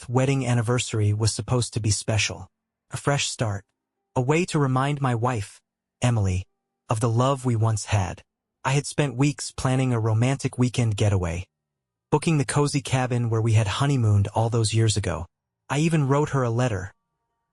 10th wedding anniversary was supposed to be special. A fresh start. A way to remind my wife, Emily, of the love we once had. I had spent weeks planning a romantic weekend getaway, booking the cozy cabin where we had honeymooned all those years ago. I even wrote her a letter,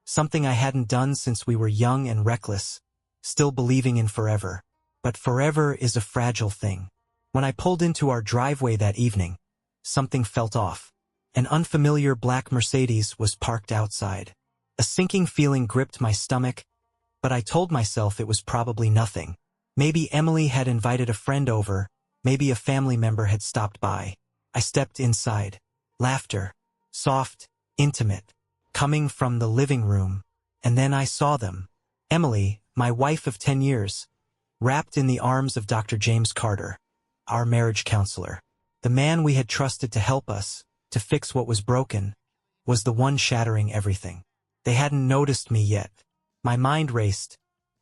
something I hadn't done since we were young and reckless, still believing in forever. But forever is a fragile thing. When I pulled into our driveway that evening, something felt off. An unfamiliar black Mercedes was parked outside. A sinking feeling gripped my stomach, but I told myself it was probably nothing. Maybe Emily had invited a friend over, maybe a family member had stopped by. I stepped inside. Laughter, soft, intimate, coming from the living room, and then I saw them. Emily, my wife of 10 years, wrapped in the arms of Dr. James Carter, our marriage counselor. The man we had trusted to help us, to fix what was broken, was the one shattering everything. They hadn't noticed me yet. My mind raced.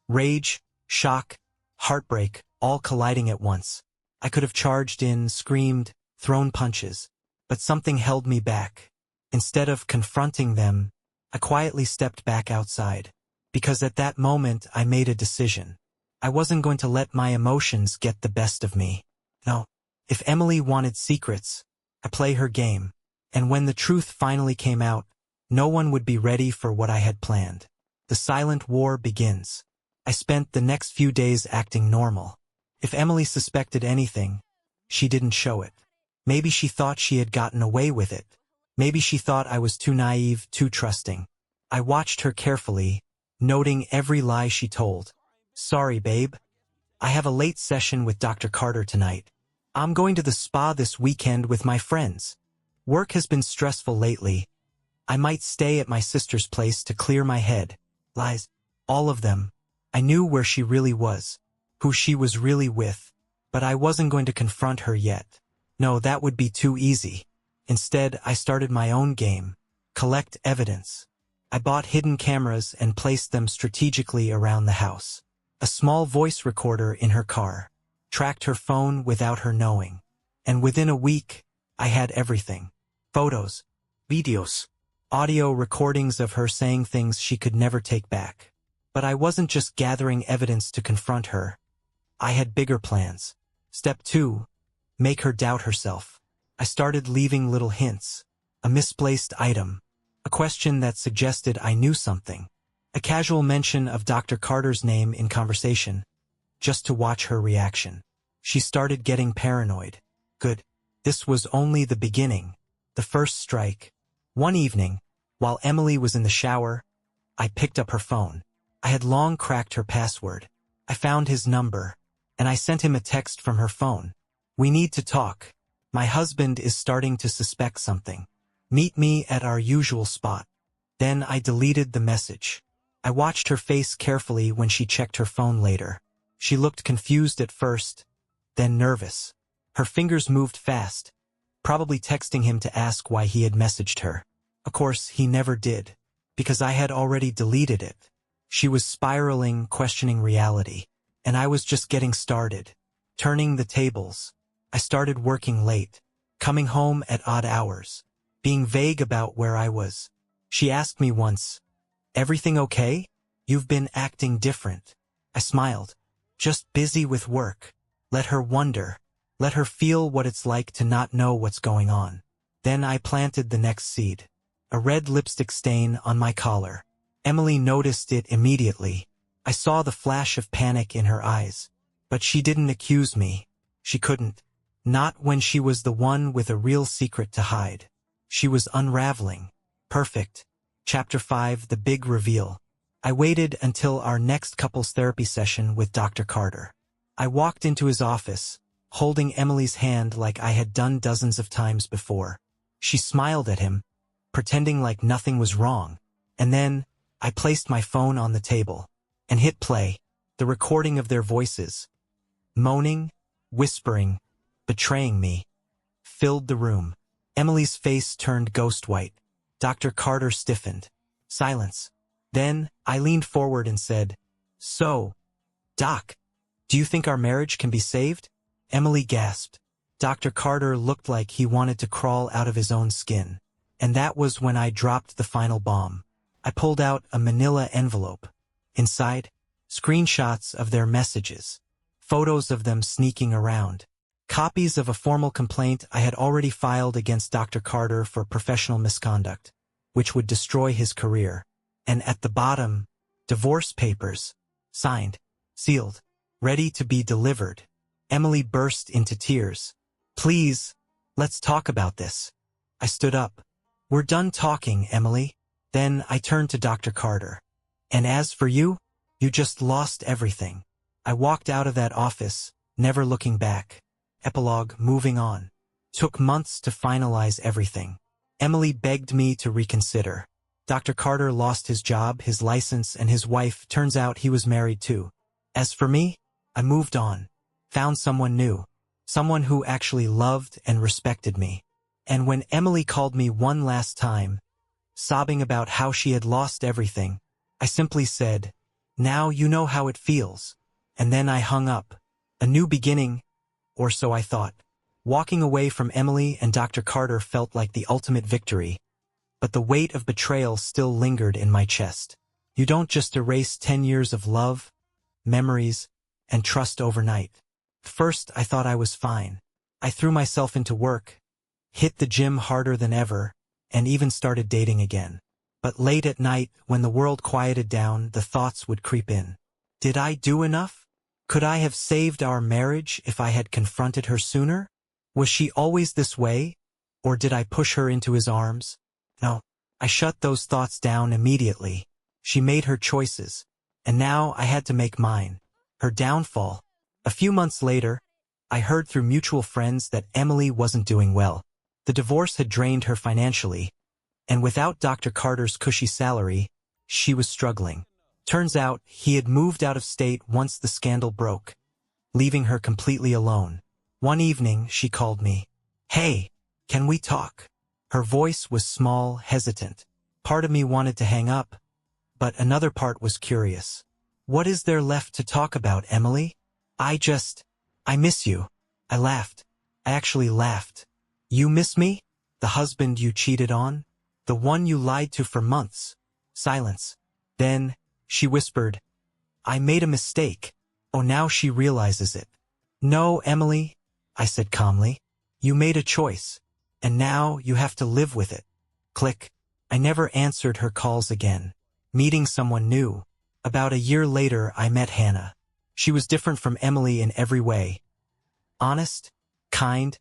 Rage, shock, heartbreak, all colliding at once. I could have charged in, screamed, thrown punches, but something held me back. Instead of confronting them, I quietly stepped back outside, because at that moment I made a decision. I wasn't going to let my emotions get the best of me. No. If Emily wanted secrets, I play her game, and when the truth finally came out, no one would be ready for what I had planned. The silent war begins. I spent the next few days acting normal. If Emily suspected anything, she didn't show it. Maybe she thought she had gotten away with it. Maybe she thought I was too naive, too trusting. I watched her carefully, noting every lie she told. Sorry, babe. I have a late session with Dr. Carter tonight. I'm going to the spa this weekend with my friends. Work has been stressful lately. I might stay at my sister's place to clear my head. Lies. All of them. I knew where she really was, who she was really with, but I wasn't going to confront her yet. No, that would be too easy. Instead, I started my own game. Collect evidence. I bought hidden cameras and placed them strategically around the house. A small voice recorder in her car. Tracked her phone without her knowing. And within a week, I had everything. Photos, videos, audio recordings of her saying things she could never take back. But I wasn't just gathering evidence to confront her. I had bigger plans. Step 2. Make her doubt herself. I started leaving little hints. A misplaced item. A question that suggested I knew something. A casual mention of Dr. Carter's name in conversation. Just to watch her reaction. She started getting paranoid. Good. This was only the beginning. The first strike. One evening, while Emily was in the shower, I picked up her phone. I had long cracked her password. I found his number, and I sent him a text from her phone. We need to talk. My husband is starting to suspect something. Meet me at our usual spot. Then I deleted the message. I watched her face carefully when she checked her phone later. She looked confused at first, then nervous. Her fingers moved fast, probably texting him to ask why he had messaged her. Of course, he never did, because I had already deleted it. She was spiraling, questioning reality, and I was just getting started. Turning the tables. I started working late, coming home at odd hours, being vague about where I was. She asked me once, "Everything okay? You've been acting different." I smiled. Just busy with work. Let her wonder. Let her feel what it's like to not know what's going on. Then I planted the next seed. A red lipstick stain on my collar. Emily noticed it immediately. I saw the flash of panic in her eyes. But she didn't accuse me. She couldn't. Not when she was the one with a real secret to hide. She was unraveling. Perfect. Chapter 5, The Big Reveal. I waited until our next couples therapy session with Dr. Carter. I walked into his office, holding Emily's hand like I had done dozens of times before. She smiled at him, pretending like nothing was wrong. And then, I placed my phone on the table and hit play. The recording of their voices, moaning, whispering, betraying me, filled the room. Emily's face turned ghost white. Dr. Carter stiffened. Silence. Then, I leaned forward and said, "So, Doc, do you think our marriage can be saved?" Emily gasped. Dr. Carter looked like he wanted to crawl out of his own skin. And that was when I dropped the final bomb. I pulled out a manila envelope. Inside, screenshots of their messages, photos of them sneaking around, copies of a formal complaint I had already filed against Dr. Carter for professional misconduct, which would destroy his career. And at the bottom, divorce papers, signed, sealed, ready to be delivered. Emily burst into tears. "Please, let's talk about this." I stood up. "We're done talking, Emily." Then I turned to Dr. Carter. "And as for you, you just lost everything." I walked out of that office, never looking back. Epilogue, moving on. Took months to finalize everything. Emily begged me to reconsider. Dr. Carter lost his job, his license, and his wife. Turns out he was married too. As for me, I moved on. Found someone new. Someone who actually loved and respected me. And when Emily called me one last time, sobbing about how she had lost everything, I simply said, "Now you know how it feels." And then I hung up. A new beginning, or so I thought. Walking away from Emily and Dr. Carter felt like the ultimate victory, but the weight of betrayal still lingered in my chest. You don't just erase 10 years of love, memories, and trust overnight. First, I thought I was fine. I threw myself into work, hit the gym harder than ever, and even started dating again. But late at night, when the world quieted down, the thoughts would creep in. Did I do enough? Could I have saved our marriage if I had confronted her sooner? Was she always this way, or did I push her into his arms? No, I shut those thoughts down immediately. She made her choices, and now I had to make mine. Her downfall. A few months later, I heard through mutual friends that Emily wasn't doing well. The divorce had drained her financially, and without Dr. Carter's cushy salary, she was struggling. Turns out he had moved out of state once the scandal broke, leaving her completely alone. One evening, she called me. "Hey, can we talk?" Her voice was small, hesitant. Part of me wanted to hang up, but another part was curious. "What is there left to talk about, Emily?" I miss you." I laughed. I actually laughed. "You miss me? The husband you cheated on? The one you lied to for months?" Silence. Then, she whispered, "I made a mistake." Oh, now she realizes it. "No, Emily," I said calmly. "You made a choice, and now you have to live with it." Click. I never answered her calls again. Meeting someone new. About a year later, I met Hannah. She was different from Emily in every way. Honest, kind,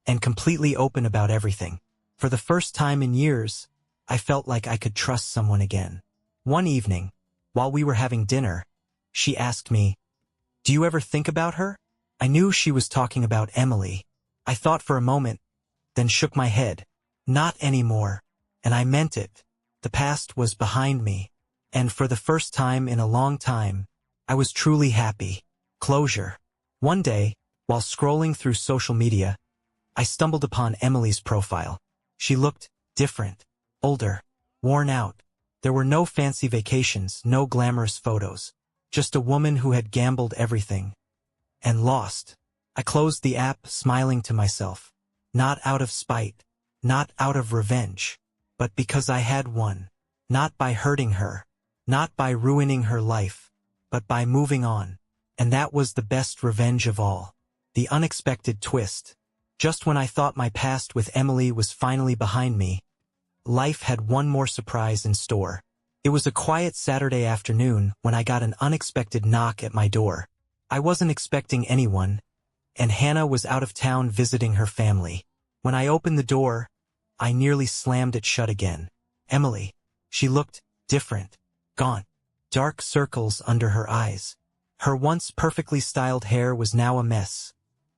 and completely open about everything. For the first time in years, I felt like I could trust someone again. One evening, while we were having dinner, she asked me, "Do you ever think about her?" I knew she was talking about Emily. I thought for a moment, then shook my head. Not anymore. And I meant it. The past was behind me. And for the first time in a long time, I was truly happy. Closure. One day, while scrolling through social media, I stumbled upon Emily's profile. She looked different, older, worn out. There were no fancy vacations, no glamorous photos. Just a woman who had gambled everything. And lost. I closed the app, smiling to myself. Not out of spite. Not out of revenge. But because I had won. Not by hurting her. Not by ruining her life. But by moving on. And that was the best revenge of all. The unexpected twist. Just when I thought my past with Emily was finally behind me, life had one more surprise in store. It was a quiet Saturday afternoon when I got an unexpected knock at my door. I wasn't expecting anyone, and Hannah was out of town visiting her family. When I opened the door, I nearly slammed it shut again. Emily. She looked different. Gaunt. Dark circles under her eyes. Her once perfectly styled hair was now a mess,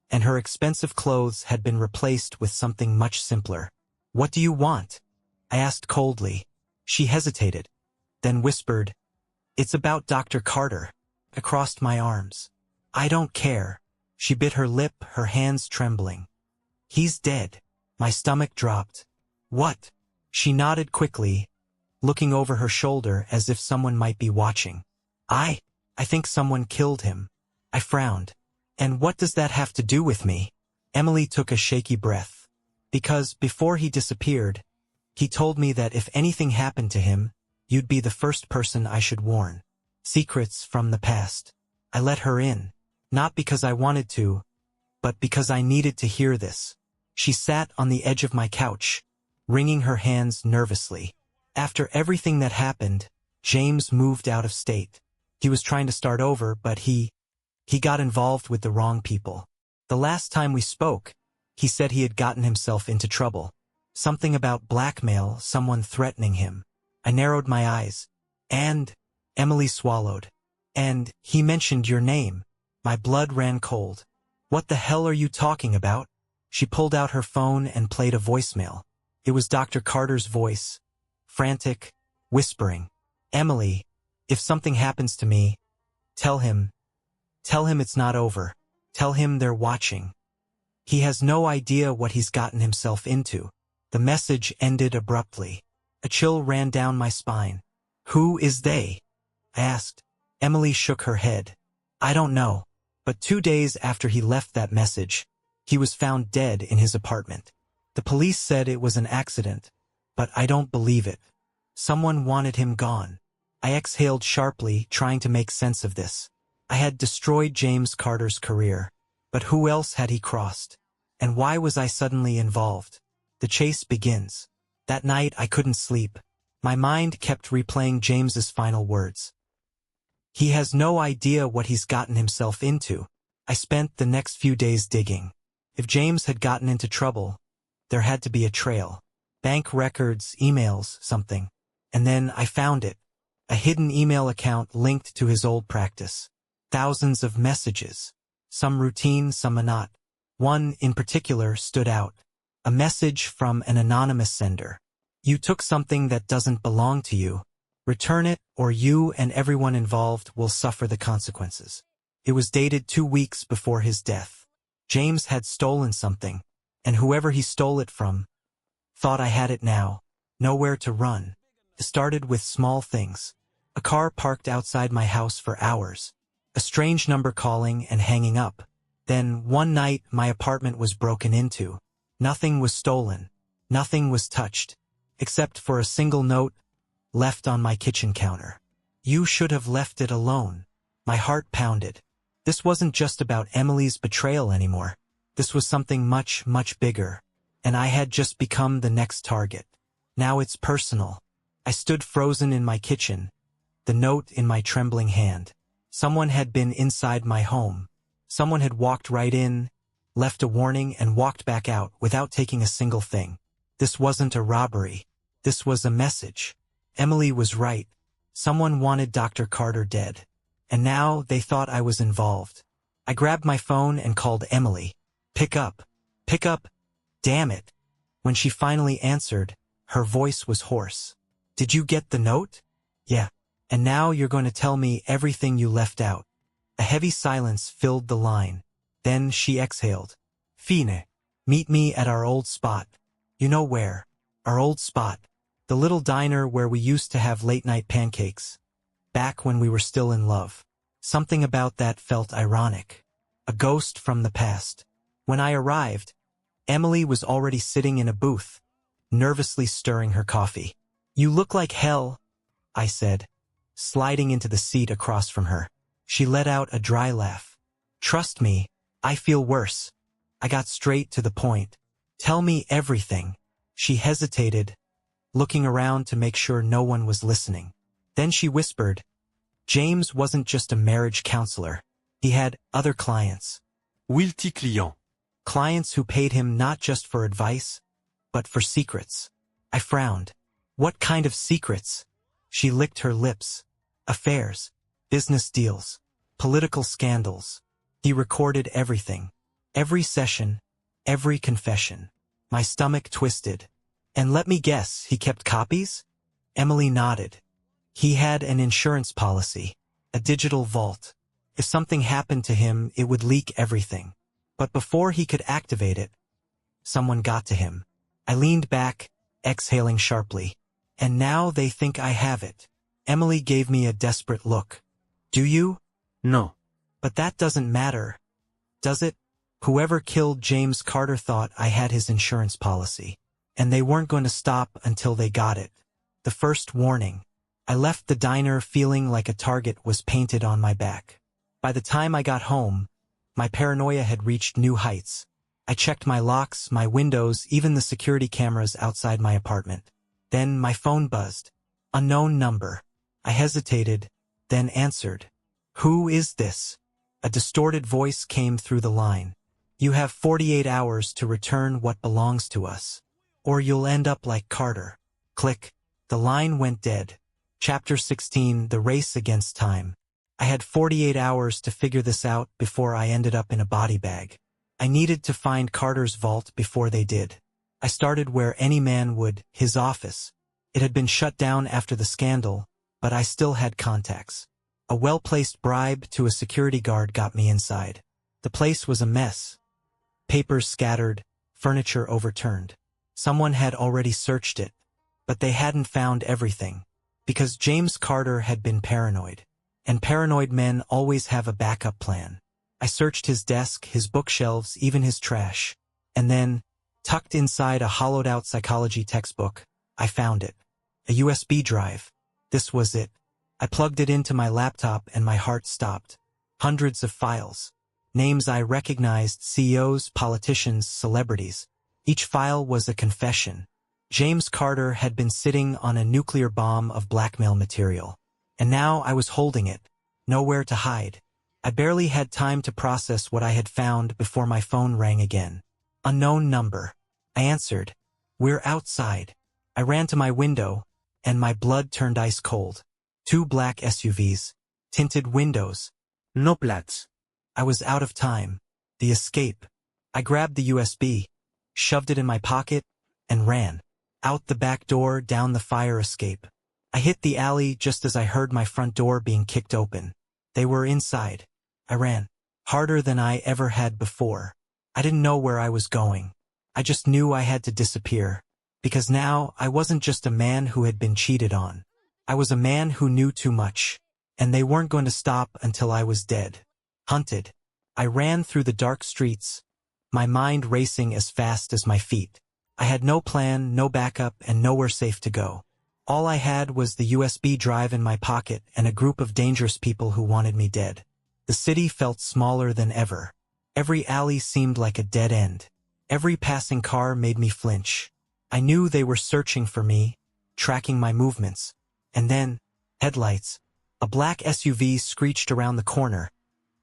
and her expensive clothes had been replaced with something much simpler. "What do you want?" I asked coldly. She hesitated, then whispered, "It's about Dr. Carter." I crossed my arms. "I don't care." She bit her lip, her hands trembling. "He's dead." My stomach dropped. "What?" She nodded quickly, looking over her shoulder as if someone might be watching. I think someone killed him." I frowned. "And what does that have to do with me?" Emily took a shaky breath. "Because before he disappeared, He told me that if anything happened to him, you'd be the first person I should warn. Secrets from the past. I let her in, not because I wanted to, but because I needed to hear this. She sat on the edge of my couch, wringing her hands nervously. After everything that happened, James moved out of state. He was trying to start over, but he got involved with the wrong people. The last time we spoke, he said he had gotten himself into trouble. Something about blackmail, someone threatening him. I narrowed my eyes. And Emily swallowed. And he mentioned your name. My blood ran cold. What the hell are you talking about? She pulled out her phone and played a voicemail. It was Dr. Carter's voice. Frantic, whispering. Emily, if something happens to me, tell him it's not over. Tell him they're watching. He has no idea what he's gotten himself into. The message ended abruptly. A chill ran down my spine. Who is they? I asked. Emily shook her head. I don't know. But 2 days after he left that message, he was found dead in his apartment. The police said it was an accident, but I don't believe it. Someone wanted him gone. I exhaled sharply, trying to make sense of this. I had destroyed James Carter's career. But who else had he crossed? And why was I suddenly involved? The chase begins. That night I couldn't sleep. My mind kept replaying James's final words. He has no idea what he's gotten himself into. I spent the next few days digging. If James had gotten into trouble, there had to be a trail. Bank records, emails, something. And then I found it. A hidden email account linked to his old practice. Thousands of messages. Some routine, some not. One in particular stood out. A message from an anonymous sender. You took something that doesn't belong to you. Return it, or you and everyone involved will suffer the consequences. It was dated 2 weeks before his death. James had stolen something, and whoever he stole it from thought I had it now. Nowhere to run. It started with small things. A car parked outside my house for hours. A strange number calling and hanging up. Then, one night, my apartment was broken into. Nothing was stolen. Nothing was touched. Except for a single note left on my kitchen counter. You should have left it alone. My heart pounded. This wasn't just about Emily's betrayal anymore. This was something much, much bigger. And I had just become the next target. Now it's personal. I stood frozen in my kitchen, the note in my trembling hand. Someone had been inside my home. Someone had walked right in, left a warning, and walked back out without taking a single thing. This wasn't a robbery. This was a message. Emily was right. Someone wanted Dr. Carter dead. And now they thought I was involved. I grabbed my phone and called Emily. Pick up. Pick up. Damn it. When she finally answered, her voice was hoarse. Did you get the note? Yeah. And now you're going to tell me everything you left out. A heavy silence filled the line. Then she exhaled. Fine. Meet me at our old spot. You know where. Our old spot. The little diner where we used to have late-night pancakes. Back when we were still in love. Something about that felt ironic. A ghost from the past. When I arrived, Emily was already sitting in a booth, nervously stirring her coffee. You look like hell, I said, sliding into the seat across from her. She let out a dry laugh. Trust me, I feel worse. I got straight to the point. Tell me everything. She hesitated, looking around to make sure no one was listening. Then she whispered, James wasn't just a marriage counselor. He had other clients. Multi-clients. Clients who paid him not just for advice, but for secrets. I frowned. What kind of secrets? She licked her lips. Affairs, business deals, political scandals. He recorded everything. Every session, every confession. My stomach twisted. And let me guess, he kept copies? Emily nodded. He had an insurance policy, a digital vault. If something happened to him, it would leak everything. But before he could activate it, someone got to him. I leaned back, exhaling sharply. And now they think I have it. Emily gave me a desperate look. Do you? No. But that doesn't matter, does it? Whoever killed James Carter thought I had his insurance policy. and they weren't going to stop until they got it. The first warning. I left the diner feeling like a target was painted on my back. By the time I got home, my paranoia had reached new heights. I checked my locks, my windows, even the security cameras outside my apartment. Then my phone buzzed. Unknown number. I hesitated, then answered. Who is this? A distorted voice came through the line. You have 48 hours to return what belongs to us, or you'll end up like Carter. Click. The line went dead. Chapter 16, The Race Against Time. I had 48 hours to figure this out before I ended up in a body bag. I needed to find Carter's vault before they did. I started where any man would, his office. It had been shut down after the scandal, but I still had contacts. A well-placed bribe to a security guard got me inside. The place was a mess. Papers scattered, furniture overturned. Someone had already searched it, but they hadn't found everything. Because James Carter had been paranoid. And paranoid men always have a backup plan. I searched his desk, his bookshelves, even his trash. And then, tucked inside a hollowed-out psychology textbook, I found it. A USB drive. This was it. I plugged it into my laptop and my heart stopped. Hundreds of files. Names I recognized, CEOs, politicians, celebrities. Each file was a confession. James Carter had been sitting on a nuclear bomb of blackmail material. And now I was holding it. Nowhere to hide. I barely had time to process what I had found before my phone rang again. Unknown number. I answered. We're outside. I ran to my window, and my blood turned ice cold. 2 black SUVs. Tinted windows. No plats. I was out of time. The escape. I grabbed the USB, shoved it in my pocket, and ran. Out the back door, down the fire escape. I hit the alley just as I heard my front door being kicked open. They were inside. I ran. Harder than I ever had before. I didn't know where I was going. I just knew I had to disappear. Because now, I wasn't just a man who had been cheated on. I was a man who knew too much. And they weren't going to stop until I was dead. Hunted. I ran through the dark streets, my mind racing as fast as my feet. I had no plan, no backup, and nowhere safe to go. All I had was the USB drive in my pocket and a group of dangerous people who wanted me dead. The city felt smaller than ever. Every alley seemed like a dead end. Every passing car made me flinch. I knew they were searching for me, tracking my movements. And then, headlights. A black SUV screeched around the corner,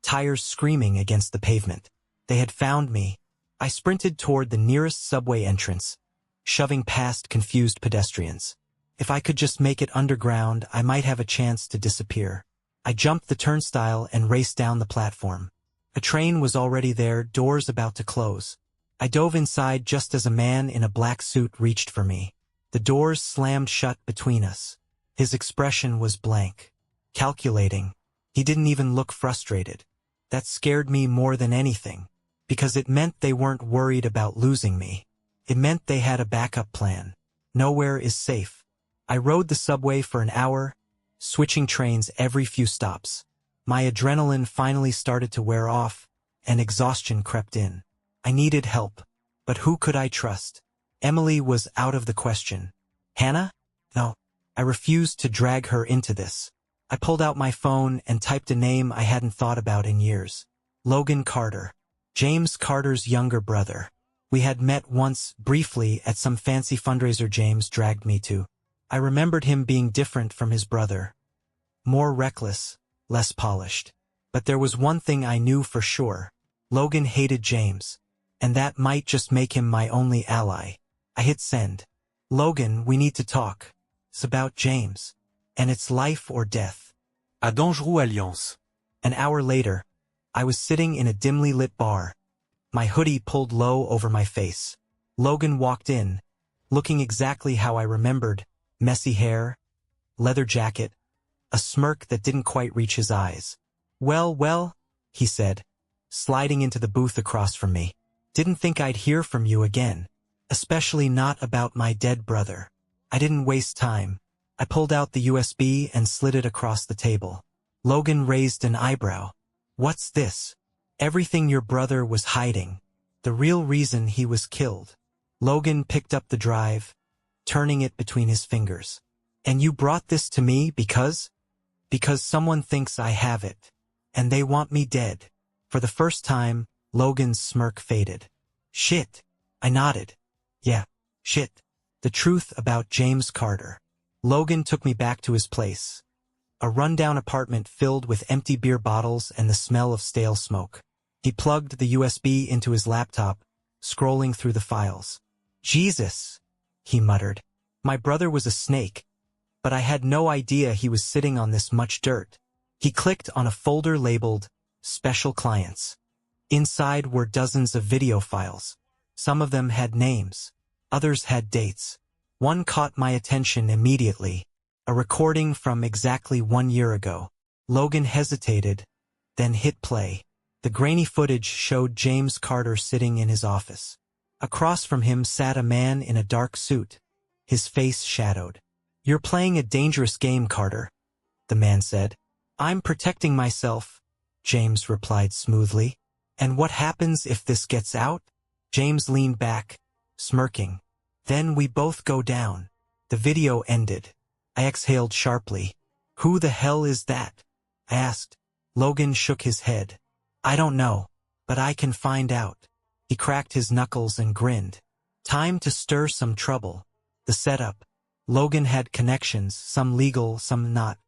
tires screaming against the pavement. They had found me. I sprinted toward the nearest subway entrance, shoving past confused pedestrians. If I could just make it underground, I might have a chance to disappear. I jumped the turnstile and raced down the platform. A train was already there, doors about to close. I dove inside just as a man in a black suit reached for me. The doors slammed shut between us. His expression was blank. Calculating. He didn't even look frustrated. That scared me more than anything. Because it meant they weren't worried about losing me. It meant they had a backup plan. Nowhere is safe. I rode the subway for an hour, switching trains every few stops. My adrenaline finally started to wear off, and exhaustion crept in. I needed help, but who could I trust? Emily was out of the question. Hannah? No. I refused to drag her into this. I pulled out my phone and typed a name I hadn't thought about in years. Logan Carter. James Carter's younger brother. We had met once, briefly, at some fancy fundraiser James dragged me to. I remembered him being different from his brother. More reckless, less polished. But there was one thing I knew for sure. Logan hated James. And that might just make him my only ally. I hit send. Logan, we need to talk. It's about James. And it's life or death. A dangereux alliance. An hour later, I was sitting in a dimly lit bar, my hoodie pulled low over my face. Logan walked in, looking exactly how I remembered, messy hair, leather jacket, a smirk that didn't quite reach his eyes. Well, he said, sliding into the booth across from me. Didn't think I'd hear from you again, especially not about my dead brother. I didn't waste time. I pulled out the USB and slid it across the table. Logan raised an eyebrow. What's this? Everything your brother was hiding. The real reason he was killed. Logan picked up the drive, turning it between his fingers. And you brought this to me because? Because someone thinks I have it. And they want me dead. For the first time, Logan's smirk faded. Shit. I nodded. Yeah, shit. The truth about James Carter. Logan took me back to his place. A rundown apartment filled with empty beer bottles and the smell of stale smoke. He plugged the USB into his laptop, scrolling through the files. Jesus, he muttered. My brother was a snake, but I had no idea he was sitting on this much dirt. He clicked on a folder labeled Special Clients. Inside were dozens of video files. Some of them had names. Others had dates. One caught my attention immediately. A recording from exactly 1 year ago. Logan hesitated, then hit play. The grainy footage showed James Carter sitting in his office. Across from him sat a man in a dark suit, his face shadowed. You're playing a dangerous game, Carter, the man said. I'm protecting myself, James replied smoothly. And what happens if this gets out? James leaned back, smirking. Then we both go down. The video ended. I exhaled sharply. Who the hell is that? I asked. Logan shook his head. I don't know, but I can find out. He cracked his knuckles and grinned. Time to stir some trouble. The setup. Logan had connections, some legal, some not.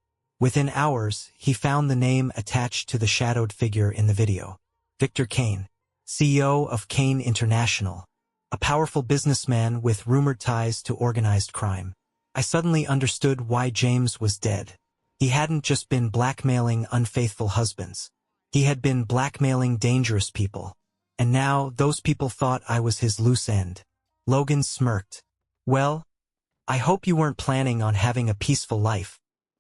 Within hours, he found the name attached to the shadowed figure in the video. Victor Kane, CEO of Kane International. A powerful businessman with rumored ties to organized crime. I suddenly understood why James was dead. He hadn't just been blackmailing unfaithful husbands. He had been blackmailing dangerous people. And now those people thought I was his loose end. Logan smirked. Well, I hope you weren't planning on having a peaceful life.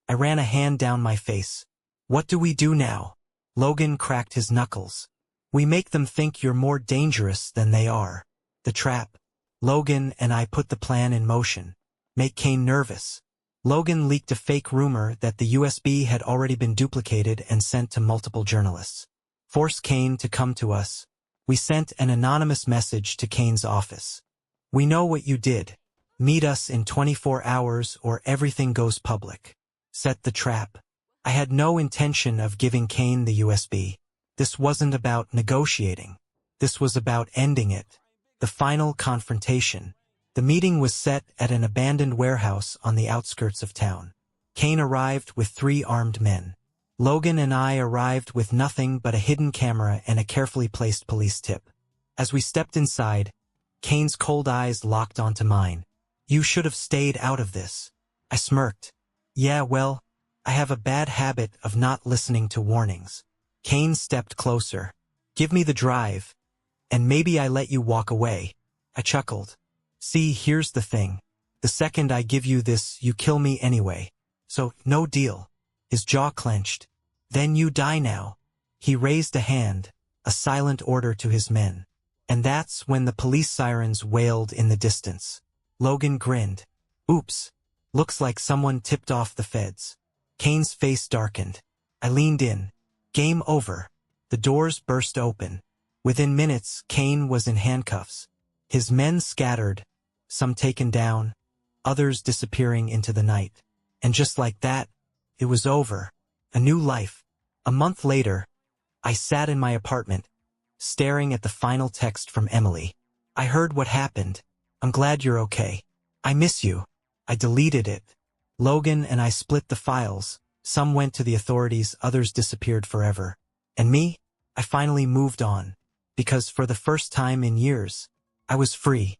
I ran a hand down my face. What do we do now? Logan cracked his knuckles. We make them think you're more dangerous than they are. The trap. Logan and I put the plan in motion. Make Kane nervous. Logan leaked a fake rumor that the USB had already been duplicated and sent to multiple journalists. Force Kane to come to us. We sent an anonymous message to Kane's office. We know what you did. Meet us in 24 hours or everything goes public. Set the trap. I had no intention of giving Kane the USB. This wasn't about negotiating. This was about ending it. The final confrontation. The meeting was set at an abandoned warehouse on the outskirts of town. Kane arrived with 3 armed men. Logan and I arrived with nothing but a hidden camera and a carefully placed police tip. As we stepped inside, Kane's cold eyes locked onto mine. You should have stayed out of this. I smirked. Yeah, well, I have a bad habit of not listening to warnings. Kane stepped closer. Give me the drive, and maybe I let you walk away. I chuckled. See, here's the thing. The second I give you this, you kill me anyway. So, no deal. His jaw clenched. Then you die now. He raised a hand, a silent order to his men. And that's when the police sirens wailed in the distance. Logan grinned. Oops. Looks like someone tipped off the feds. Kane's face darkened. I leaned in. Game over. The doors burst open. Within minutes, Kane was in handcuffs. His men scattered, some taken down, others disappearing into the night. And just like that, it was over. A new life. A month later, I sat in my apartment, staring at the final text from Emily. I heard what happened. I'm glad you're okay. I miss you. I deleted it. Logan and I split the files. Some went to the authorities, others disappeared forever. And me? I finally moved on. Because for the first time in years, I was free.